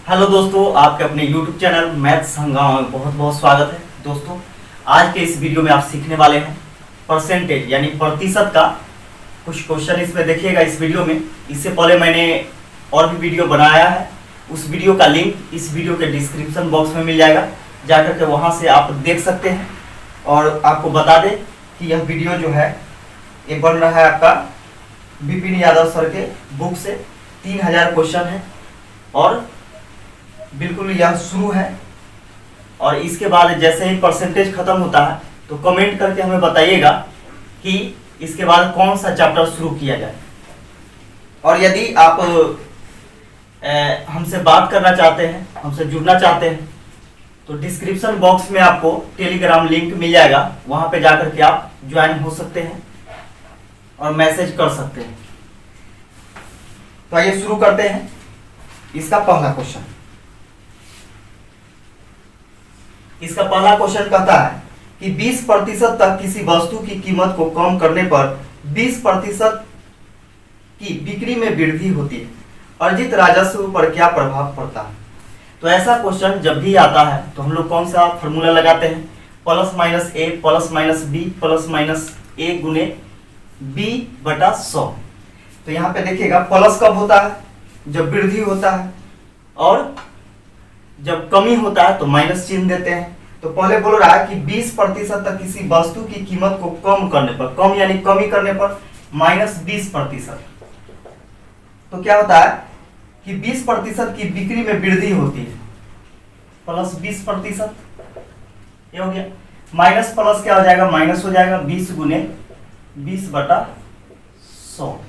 Hello दोस्तों, आपके अपने YouTube चैनल मैथ्स हंगामा में बहुत बहुत स्वागत है। दोस्तों, आज के इस वीडियो में आप सीखने वाले हैं परसेंटेज यानी प्रतिशत का कुछ क्वेश्चन इसमें देखिएगा इस वीडियो में। इससे पहले मैंने और भी वीडियो बनाया है, उस वीडियो का लिंक इस वीडियो के डिस्क्रिप्शन बॉक्स में मिल जाएगा, जाकर के वहाँ से आप देख सकते हैं। और आपको बता दें कि यह वीडियो जो है ये बन रहा है आपका विपिन यादव सर के बुक से। 3000 क्वेश्चन है और बिल्कुल यह शुरू है। और इसके बाद जैसे ही परसेंटेज खत्म होता है तो कमेंट करके हमें बताइएगा कि इसके बाद कौन सा चैप्टर शुरू किया जाए। और यदि आप हमसे बात करना चाहते हैं, हमसे जुड़ना चाहते हैं, तो डिस्क्रिप्शन बॉक्स में आपको टेलीग्राम लिंक मिल जाएगा, वहां पे जाकर के आप ज्वाइन हो सकते हैं और मैसेज कर सकते हैं। तो आइए शुरू करते हैं। इसका पहला क्वेश्चन कहता है कि 20% तक किसी वस्तु की कीमत को कम करने पर 20% की बिक्री में वृद्धि होती है, अर्जित राजस्व पर क्या प्रभाव पड़ता है। तो ऐसा क्वेश्चन जब भी आता है तो हम लोग कौन सा फॉर्मूला लगाते हैं, plus minus a plus minus b plus minus a गुने बी बटा 100। तो यहाँ पे देखिएगा प्लस कब होता है, जब वृद्धि होता है, और जब कमी होता है तो माइनस चिन्ह देते हैं। तो पहले बोल रहा है कि 20% तक किसी वस्तु की कीमत को कम करने पर, कम यानी कमी करने पर माइनस 20%, तो क्या होता है कि 20% की बिक्री में वृद्धि होती है, प्लस 20%। ये हो गया। माइनस प्लस क्या हो जाएगा, माइनस हो जाएगा 20 गुने 20 बटा 100।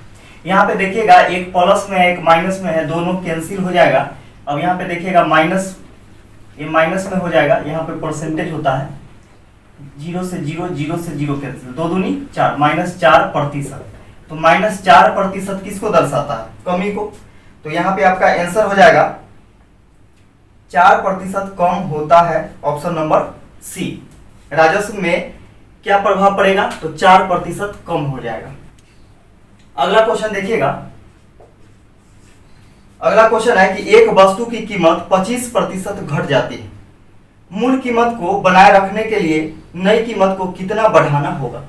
यहाँ पे देखिएगा एक प्लस में है एक माइनस में है, दोनों कैंसिल हो जाएगा। अब यहाँ पे देखिएगा माइनस, ये माइनस में हो जाएगा, यहाँ पे परसेंटेज होता है 0 से 0, 0 से 0 कैंसिल, 2 दूनी 4, -4%। तो -4% किसको दर्शाता है, कमी को। तो यहाँ पे आपका आंसर हो जाएगा 4% कम होता है, ऑप्शन नंबर सी। राजस्व में क्या प्रभाव पड़ेगा, तो 4% कम हो जाएगा। अगला क्वेश्चन देखिएगा। अगला क्वेश्चन है कि एक वस्तु की कीमत 25% घट जाती है, मूल कीमत को बनाए रखने के लिए नई कीमत को कितना बढ़ाना होगा।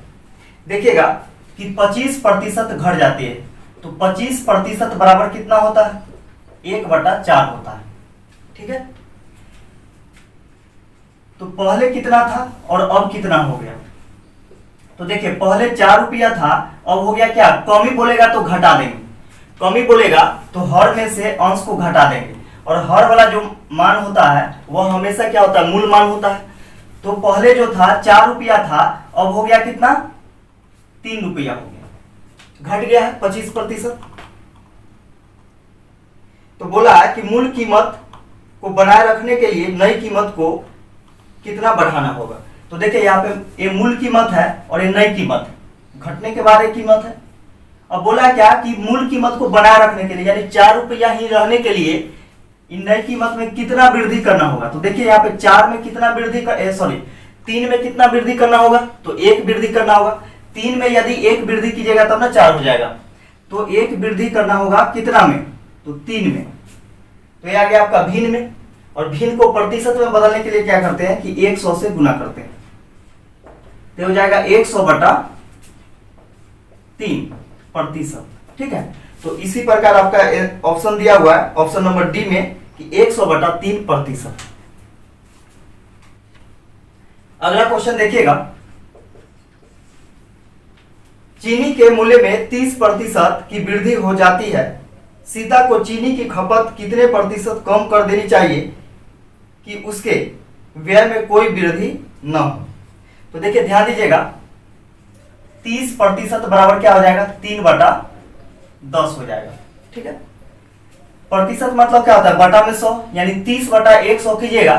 देखिएगा कि 25% घट जाती है, तो 25% बराबर कितना होता है, 1/4 होता है। ठीक है, तो पहले कितना था और अब कितना हो गया। तो देखिए पहले 4 रुपया था, अब हो गया क्या, कमी बोलेगा तो घटा देंगे, कमी बोलेगा तो हर में से अंश को घटा देंगे, और हर वाला जो मान होता है वह हमेशा क्या होता है, मूल मान होता है। तो पहले जो था 4 रुपया था, अब हो गया कितना, 3 रुपया हो गया, घट गया है 25%। तो बोला है कि मूल कीमत को बनाए रखने के लिए नई कीमत को कितना बढ़ाना होगा। तो देखिए यहाँ पे ये मूल कीमत है और ये नई कीमत है, घटने के बाद एक कीमत है। अब बोला क्या कि मूल कीमत को बनाए रखने के लिए यानी 4 रुपया ही रहने के लिए इन नई कीमत में कितना वृद्धि करना होगा। तो देखिए यहाँ पे 4 में कितना वृद्धि कर, सॉरी 3 में कितना वृद्धि करना होगा, तो 1 वृद्धि करना होगा। 3 में यदि 1 वृद्धि कीजिएगा तब ना 4 हो जाएगा, तो 1 वृद्धि करना होगा कितना में, तो 3 में। तो ये आ गया आपका भिन्न में, और भिन्न को प्रतिशत में बदलने के लिए क्या करते हैं कि 100 से गुना करते हैं, तो हो जाएगा 100/3%। ठीक है, तो इसी प्रकार आपका ऑप्शन दिया हुआ है ऑप्शन नंबर डी में कि 100/3%। अगला क्वेश्चन देखिएगा। चीनी के मूल्य में 30% की वृद्धि हो जाती है, सीता को चीनी की खपत कितने प्रतिशत कम कर देनी चाहिए कि उसके व्यय में कोई वृद्धि न हो। तो देखिए ध्यान दीजिएगा, 30% बराबर क्या हो जाएगा, 3/10 हो जाएगा। ठीक है, प्रतिशत मतलब क्या होता है, बटा में 100, यानी 30/100 कीजिएगा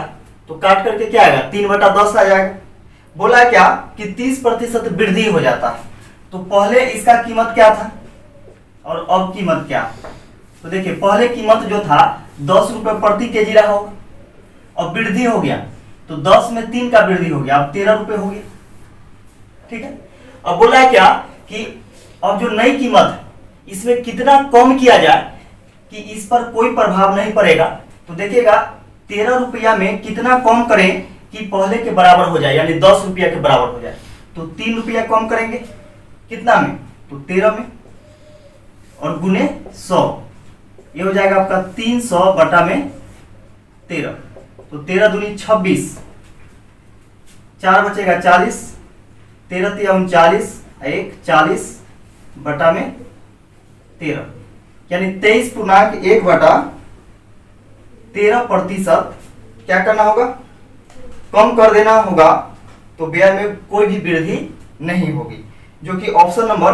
तो काट करके क्या आएगा, 3/10 आ जाएगा। बोला क्या कि 30% वृद्धि हो जाता है। तो पहले इसका कीमत क्या था और अब कीमत क्या। तो देखिए पहले कीमत जो था 10 रुपए प्रति केजी रहा होगा, अब वृद्धि हो गया तो 10 में 3 का वृद्धि हो गया, अब 13 रुपए हो गया। ठीक है, अब बोला है क्या कि अब जो नई कीमत है इसमें कितना कम किया जाए कि इस पर कोई प्रभाव नहीं पड़ेगा तो देखिएगा 13 रुपया में कितना कम करें कि पहले के बराबर हो जाए, यानी 10 रुपया के बराबर हो जाए। तो 3 रुपया कम करेंगे कितना में, तो 13 में, और गुने 100, ये हो जाएगा आपका 300 बटा में 13। तो 13 दूनी 26, 4 बचेगा 40, 13 तिया 39, 40 बटा में 13, यानी 23.1 बटा 13% क्या करना होगा, कम कर देना होगा। तो व्यय में कोई भी वृद्धि नहीं होगी, जो कि ऑप्शन नंबर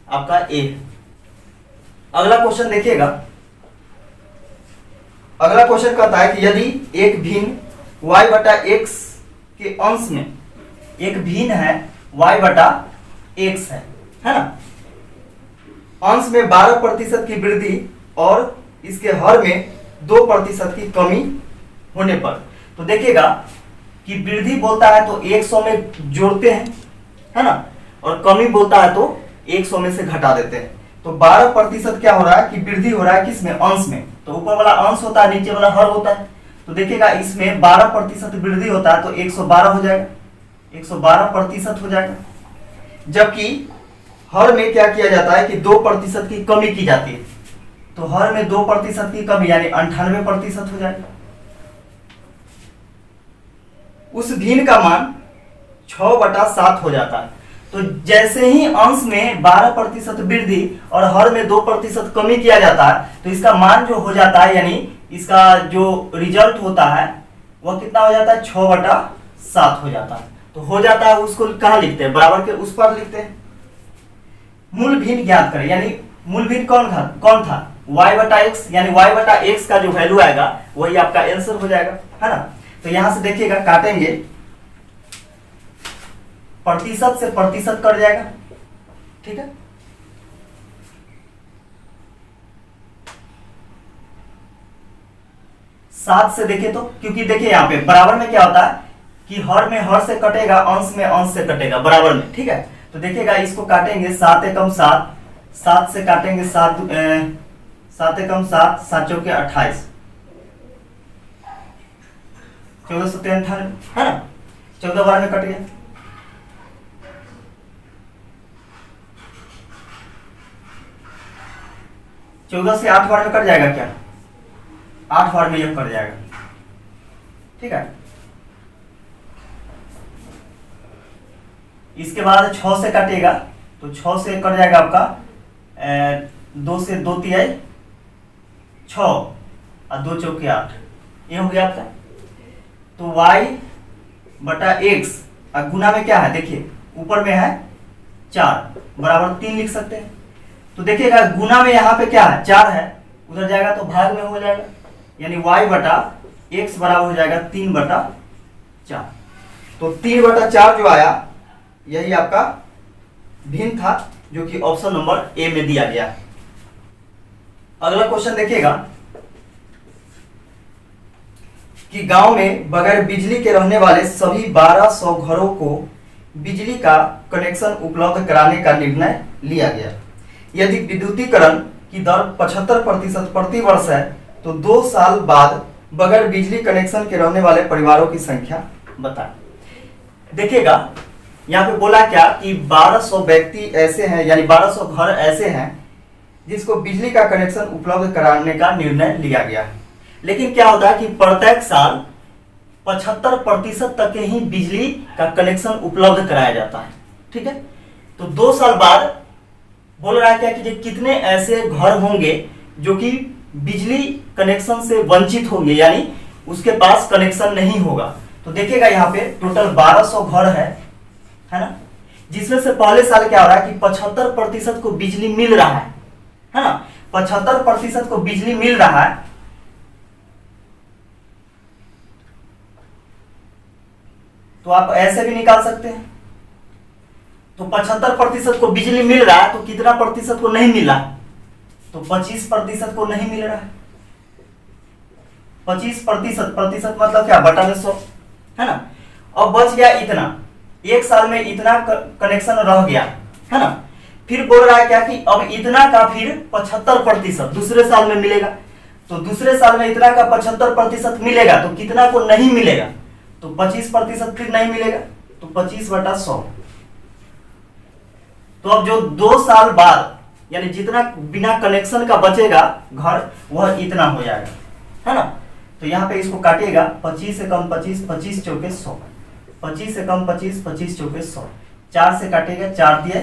आपका ए है। अगला क्वेश्चन देखिएगा। अगला क्वेश्चन कहता है कि यदि एक भिन्न y बटा x के अंश में, एक भिन्न है y बटा x है ना, अंश में 12% की वृद्धि और इसके हर में 2% की कमी होने पर, तो देखिएगा कि वृद्धि बोलता है तो 100 में जोड़ते हैं, है ना, और कमी बोलता है तो 100 में से घटा देते हैं। तो 12% क्या हो रहा है कि वृद्धि हो रहा है किसमें, अंश में। तो ऊपर वाला अंश होता है, नीचे वाला हर होता है। तो देखिएगा इसमें 12% वृद्धि होता है तो 112 हो जाएगा, 112% हो जाएगा। जबकि हर में क्या किया जाता है कि 2% की कमी की जाती है, तो हर में 2% की कमी यानी 98% हो जाएगा। उस भिन्न का मान 6/7 हो जाता है। तो जैसे ही अंश में 12% वृद्धि और हर में 2% कमी किया जाता है, तो इसका मान जो हो जाता है, यानी इसका जो रिजल्ट होता है वह कितना हो जाता है, 6/7 हो जाता है। तो हो जाता है, उसको कहाँ लिखते हैं, बराबर के उस पर लिखते हैं। मूल भिन्न ज्ञात करें, यानी मूल भिन्न कौन था, y बटा एक्स, यानी y बटा एक्स का जो वैल्यू आएगा वही आपका आंसर हो जाएगा, है ना। तो यहां से देखिएगा काटेंगे, प्रतिशत से प्रतिशत कट जाएगा, ठीक है। सात से देखिए तो, क्योंकि देखिए यहाँ पे बराबर में क्या होता है कि हर में हर से कटेगा, अंश में अंश से कटेगा, बराबर में, ठीक है। तो देखिएगा इसको काटेंगे, 7 एकम 7, 7 से काटेंगे 7, 7 एकम 7, 7 चौके 28, 1498, है ना, 14 बार में कट गया। चौदह से 8 बार में कट जाएगा क्या, 8 बार में यह कट जाएगा, ठीक है। इसके बाद 6 से कटेगा, तो 6 से कट जाएगा आपका 2 से 2 तिहाई 6 और 2 चौके 8, ये हो गया आपका। तो y बटा x और गुना में क्या है, देखिए ऊपर में है 4 बराबर 3 लिख सकते हैं। तो देखिएगा गुना में यहाँ पे क्या है, 4 है, उधर जाएगा तो भाग में हो जाएगा, यानी y बटा x बराबर हो जाएगा 3/4। तो 3/4 जो आया यही आपका भिन्न था, जो कि ऑप्शन नंबर ए में दिया गया है। अगला क्वेश्चन देखिएगा कि गांव में बगैर बिजली के रहने वाले सभी 1200 घरों को बिजली का कनेक्शन उपलब्ध कराने का निर्णय लिया गया। यदि विद्युतीकरण की दर 75% प्रति वर्ष है, तो 2 साल बाद बगैर बिजली कनेक्शन के रहने वाले परिवारों की संख्या बताएं। देखिएगा यहाँ पे बोला क्या कि 1200 व्यक्ति ऐसे हैं, यानी 1200 घर ऐसे हैं जिसको बिजली का कनेक्शन उपलब्ध कराने का निर्णय लिया गया है। लेकिन क्या होता है कि प्रत्येक साल 75% तक के ही बिजली का कनेक्शन उपलब्ध कराया जाता है, ठीक है। तो 2 साल बाद बोल रहा है क्या कि कितने ऐसे घर होंगे जो कि बिजली कनेक्शन से वंचित होंगे, यानी उसके पास कनेक्शन नहीं होगा। तो देखिएगा यहाँ पे टोटल 1200 घर है ना, जिसमें से पहले साल क्या हो रहा है कि 75% को बिजली मिल रहा है ना, 75% को बिजली मिल रहा है। तो आप ऐसे भी निकाल सकते हैं। तो 75% को बिजली मिल रहा है, तो कितना प्रतिशत को नहीं मिला, तो 25% को नहीं मिल रहा है। 25% मतलब क्या, बटा में 100, है ना। अब बच गया इतना, एक साल में इतना कनेक्शन रह गया, है ना। फिर बोल रहा है क्या कि अब इतना का फिर 75% दूसरे साल में मिलेगा। तो दूसरे साल में इतना का 75% मिलेगा, तो कितना को नहीं मिलेगा, तो 25% फिर नहीं मिलेगा, तो 25/100। तो अब जो 2 साल बाद यानी जितना बिना कनेक्शन का बचेगा घर, वह इतना हो जाएगा, है ना। तो यहाँ पे इसको काटिएगा, 25 से कम 25, 25 चौके 100, 25 से कम 25, 25 चौके 100, 4 से काटिएगा, 4 दिए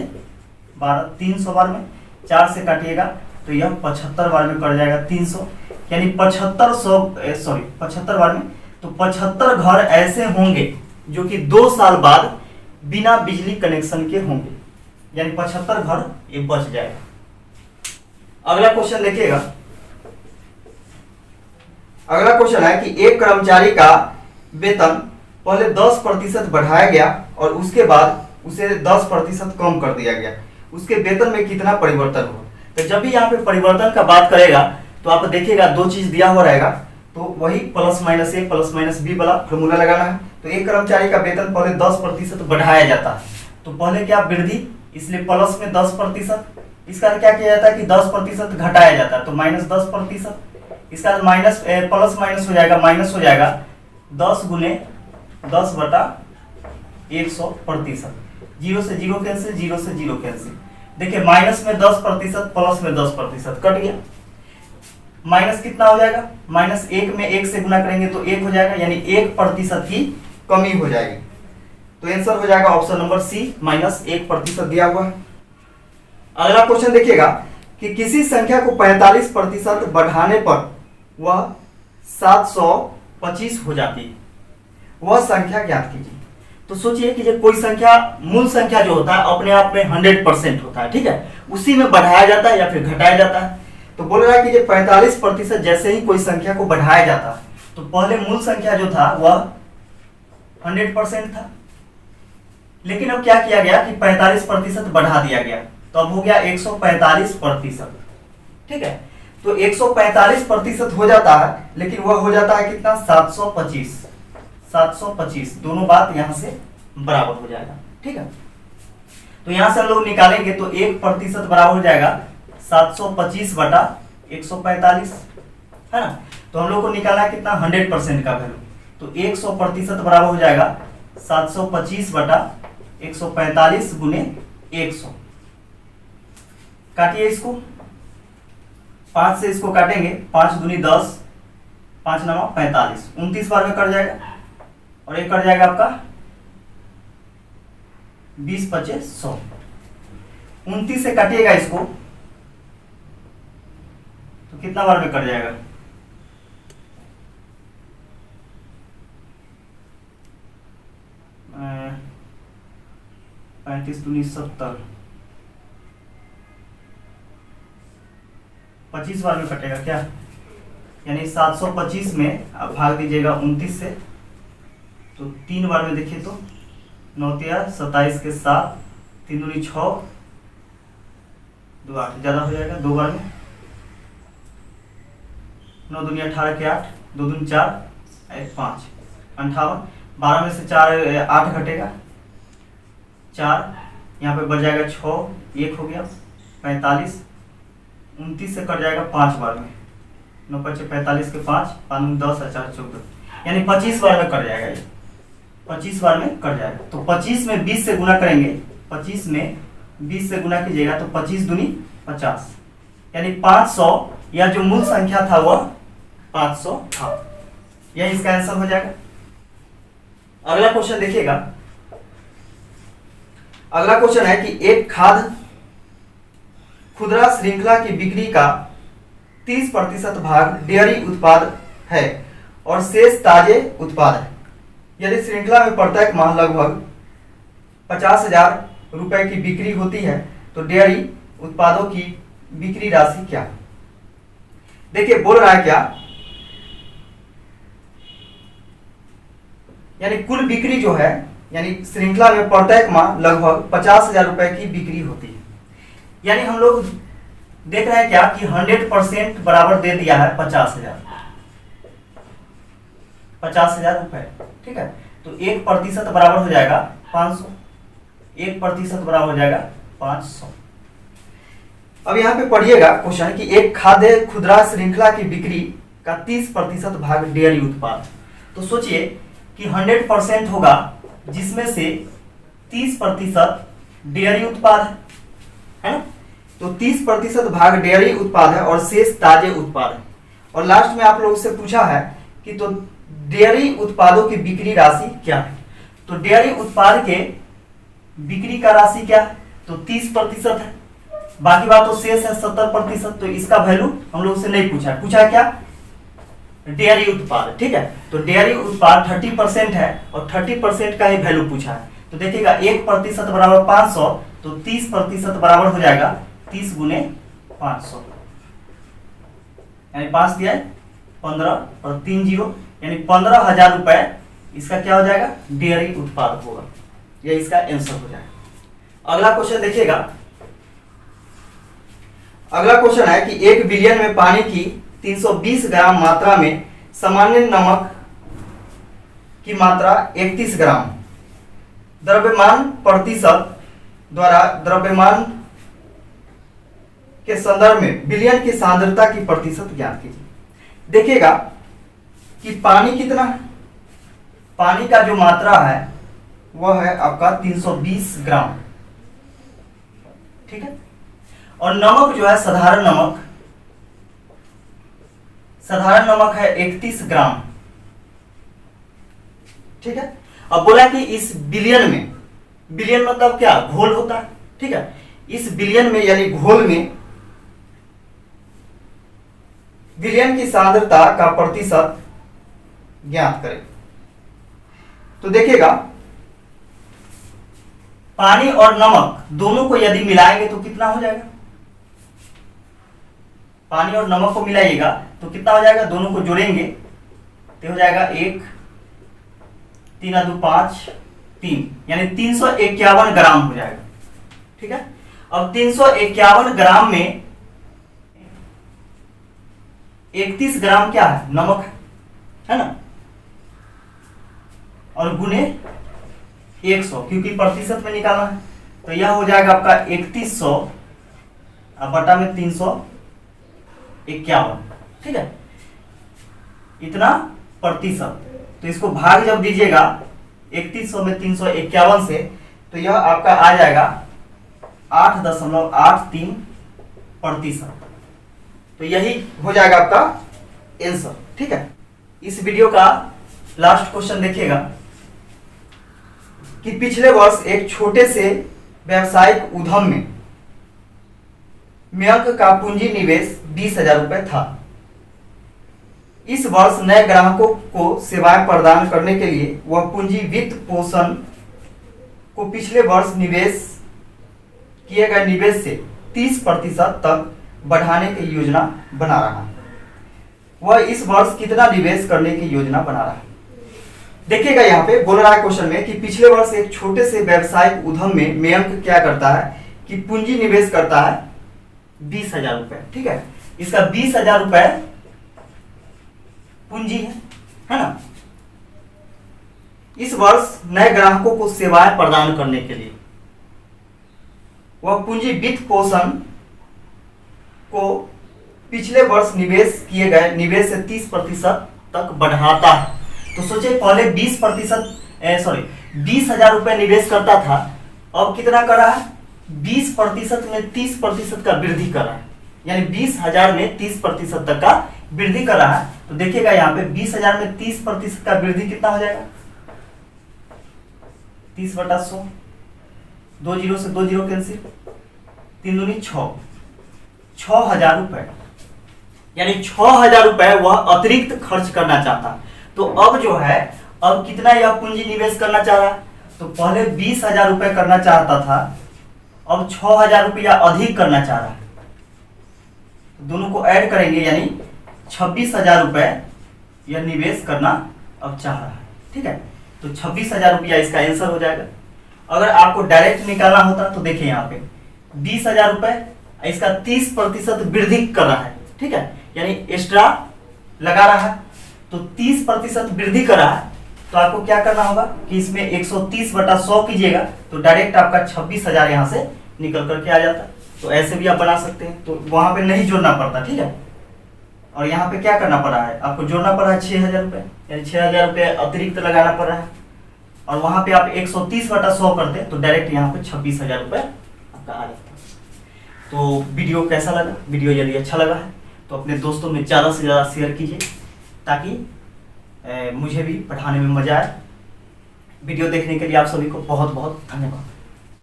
12, 300 बार में, 4 से काटिएगा तो यह 75 बार में कट जाएगा 300, यानी 75 बार में। तो 75 घर ऐसे होंगे जो कि 2 साल बाद बिना बिजली कनेक्शन के होंगे, यानी 75 घर ये बच जाएगा। अगला क्वेश्चन देखिएगा। अगला क्वेश्चन है कि एक कर्मचारी का वेतन पहले 10% बढ़ाया गया और उसके बाद उसे 10% कम कर दिया गया, उसके वेतन में कितना परिवर्तन हुआ। तो जब भी यहाँ पे परिवर्तन का बात करेगा तो आप देखिएगा 2 चीज दिया हुआ रहेगा, तो वही +-a +-b वाला फॉर्मूला लगाना है। तो एक कर्मचारी का वेतन पहले 10% बढ़ाया जाता है, तो पहले क्या वृद्धि, इसलिए प्लस में 10%, इसका क्या किया जाता है कि 10% घटाया जाता है, तो -10%, इसका माइनस प्लस माइनस हो जाएगा, माइनस हो जाएगा 10 गुने 10/100%, 0 से 0 कैंसिल, 0 से 0 कैंसिल। देखिए माइनस में 10%, प्लस में 10% कट गया, माइनस कितना हो जाएगा, -1 में 1 से गुना करेंगे तो 1 हो जाएगा, यानी 1% की कमी हो जाएगी। तो आंसर हो जाएगा ऑप्शन नंबर सी, -1% दिया हुआ है। अगला क्वेश्चन देखिएगा कि किसी संख्या को 45% बढ़ाने पर वह 725 हो जाती है, वह संख्या ज्ञात कीजिए। तो सोचिए कि जब कोई संख्या, मूल संख्या जो होता है अपने आप में 100% होता है, ठीक है, उसी में बढ़ाया जाता है या फिर घटाया जाता है। तो बोल रहा है कि जब 45% जैसे ही कोई संख्या को बढ़ाया जाता है, तो पहले मूल संख्या जो था वह 100% था, लेकिन अब क्या किया गया कि 45% बढ़ा दिया गया, तो अब हो गया 145%, ठीक है। तो 145% हो जाता है, लेकिन वह हो जाता है कितना, 725, दोनों बात यहां से बराबर हो जाएगा, ठीक है। तो यहां से हम लोग निकालेंगे तो 1% बराबर हो जाएगा 725/145, है ना। तो हम लोग को निकालना है कितना, 100% का वैल्यू, तो 100% बराबर हो जाएगा 725/145 गुने 100। काटिए इसको, 5 से इसको काटेंगे, 5 दूनी 10, 5 9 45, 29 बार में कट जाएगा, और ये कट जाएगा आपका 20/5 100। 29 से काटिएगा इसको तो कितना बार में कट जाएगा, 35 दूनी 70, 25 बार में कटेगा क्या, यानी 725 में आप भाग दीजिएगा 29 से, तो 3 बार में देखिए तो 9 27 के 7, 3 दूनी 6, 2 8 ज्यादा हो जाएगा, 2 बार में 9 दूनी 18 के 8, 2 दूनी 4, 1 5 58, 12 में से 4 8 घटेगा, 4 यहाँ पे बच जाएगा 6, 1 हो गया 45, 29 से कट जाएगा 5 बार में, 9 5 45 के 5, 5 10 और 4 14, यानी 25 बार में कट जाएगा, ये 25 बार में कट जाएगा। तो 25 में 20 से गुना करेंगे, 25 में 20 से गुना कीजिएगा तो 25 दूनी 50, यानी 500, या जो मूल संख्या था वह 500 था, यह इसका आंसर हो जाएगा। अगला क्वेश्चन देखिएगा। अगला क्वेश्चन है कि एक खाद्य खुदरा श्रृंखला की बिक्री का 30% भाग डेयरी उत्पाद है और शेष ताजे उत्पाद है। यदि श्रृंखला में प्रत्येक माह लगभग 50,000 रुपए की बिक्री होती है तो डेयरी उत्पादों की बिक्री राशि क्या है। देखिए बोल रहा है क्या, यानी कुल बिक्री जो है, यानी श्रृंखला में प्रत्येक माह लगभग 50,000 रुपए की बिक्री होती है। यानी हम लोग देख रहे हैं क्या कि 100% बराबर दे दिया है 50,000 रुपए, ठीक है। तो 1% बराबर हो जाएगा 500, 1% बराबर हो जाएगा 500। अब यहाँ पे पढ़िएगा क्वेश्चन कि एक खाद्य खुदरा श्रृंखला की बिक्री का 30% भाग डेयरी उत्पाद। तो सोचिए कि 100% होगा जिसमें से 30% डेयरी उत्पाद है ना। तो 30% भाग डेयरी उत्पाद है और शेष ताजे उत्पाद है। और लास्ट में आप लोगों से पूछा है कि तो डेयरी उत्पादों की बिक्री राशि क्या है। तो डेयरी उत्पाद के बिक्री का राशि क्या है, तो 30% है। बाकी बात तो शेष है 70%। तो इसका वैल्यू हम लोग से नहीं पूछा है, पूछा है क्या, डेयरी उत्पाद। ठीक है, तो डेयरी उत्पाद 30% है और 30% का ही वैल्यू पूछा है। तो देखिएगा 1% बराबर 500, तो 30% बराबर हो जाएगा 30 गुने 500, यानी 5 दिया है 15 और 3 जीरो, यानी 15,000 रुपए इसका क्या हो जाएगा, डेयरी उत्पाद होगा। यह इसका आंसर हो जाएगा। अगला क्वेश्चन देखिएगा। अगला क्वेश्चन है कि 1 बिलियन में पानी की 320 ग्राम मात्रा में सामान्य नमक की मात्रा 31 ग्राम, द्रव्यमान प्रतिशत द्वारा द्रव्यमान के संदर्भ में बिलियन की सांद्रता की प्रतिशत ज्ञात कीजिए। देखिएगा कि पानी कितना है, पानी का जो मात्रा है वह है आपका 320 ग्राम। ठीक है, और नमक जो है साधारण नमक है 31 ग्राम। ठीक है, अब बोला कि इस बिलियन में, बिलियन मतलब क्या, घोल होता है। ठीक है, इस बिलियन में यानी घोल में बिलियन की सांद्रता का प्रतिशत ज्ञात करें। तो देखिएगा पानी और नमक दोनों को यदि मिलाएंगे तो कितना हो जाएगा, पानी और नमक को मिलाइएगा तो कितना हो जाएगा, दोनों को जोड़ेंगे तो हो जाएगा 1 3 2 5 3, यानी 351 ग्राम हो जाएगा। ठीक है, अब 351 ग्राम में 31 ग्राम क्या है, नमक है ना, और गुने 100 क्योंकि प्रतिशत में निकालना है। तो यह हो जाएगा आपका 3100 बटा में 351। ठीक है, इतना प्रतिशत। तो इसको भाग जब दीजिएगा 3100 में 351 से, तो यह आपका आ जाएगा 8.83%। तो यही हो जाएगा आपका आंसर। ठीक है, इस वीडियो का लास्ट क्वेश्चन देखिएगा कि पिछले वर्ष एक छोटे से व्यावसायिक उद्यम में मयंक का पूंजी निवेश 20,000 रुपए था। इस वर्ष नए ग्राहकों को सेवाएं प्रदान करने के लिए वह पूंजी वित्त पोषण को पिछले वर्ष निवेश किए गए निवेश से 30% तक बढ़ाने की योजना बना रहा है। वह इस वर्ष कितना निवेश करने की योजना बना रहा है। देखिएगा यहाँ पे बोल रहा है क्वेश्चन में कि पिछले वर्ष एक छोटे से व्यावसायिक उद्यम में मयंक क्या करता है कि पूंजी निवेश करता है 20,000 रुपए। ठीक है, इसका 20,000 रुपए पूंजी है ना। इस वर्ष नए ग्राहकों को सेवाएं प्रदान करने के लिए वह पूंजी वित्त पोषण को पिछले वर्ष निवेश किए गए निवेश से 30% तक बढ़ाता है। तो सोचिए पहले 20,000 रुपए निवेश करता था, अब कितना कर रहा है, 20% में 30% का वृद्धि कर रहा है, यानी 20,000 में 30% तक का वृद्धि कर रहा है। तो देखिएगा यहाँ पे 20,000 में 30% का वृद्धि कितना हो जाएगा, 30/100, 2 जीरो से 2 जीरो कैंसिल, 3 दूनी 6, 6,000 रुपए, यानी 6,000 रुपए वह अतिरिक्त खर्च करना चाहता। तो अब जो है, अब कितना यह पूंजी निवेश करना चाह रहा है, तो पहले 20,000 रुपए करना चाहता था, अब 6,000 रुपया अधिक करना चाह रहा है। दोनों को ऐड करेंगे यानी 26,000 रुपए यह निवेश करना अब चाह रहा है। ठीक है, तो 26,000 रुपया इसका आंसर हो जाएगा। अगर आपको डायरेक्ट निकालना होता तो देखिए यहाँ पे 20,000 रुपए, इसका 30% वृद्धि कर रहा है। ठीक है, यानी एक्स्ट्रा लगा रहा है, तो 30% वृद्धि कर रहा है। तो आपको क्या करना होगा कि इसमें 130/100 कीजिएगा, तो डायरेक्ट आपका 26,000 यहां से निकल करके आ जाता है। तो ऐसे भी आप बना सकते हैं, तो वहाँ पे नहीं जोड़ना पड़ता, ठीक है। और यहाँ पे क्या करना पड़ा है, आपको जोड़ना पड़ा है 6,000 रुपये, यानी 6,000 रुपये अतिरिक्त लगाना पड़ रहा है। और वहाँ पे आप 130/100 करते तो डायरेक्ट यहाँ पे 26,000 रुपये आपका आ जाता। तो वीडियो कैसा लगा, वीडियो यदि अच्छा लगा है तो अपने दोस्तों में ज़्यादा से ज़्यादा शेयर कीजिए, ताकि मुझे भी पढ़ाने में मज़ा आए। वीडियो देखने के लिए आप सभी को बहुत बहुत धन्यवाद।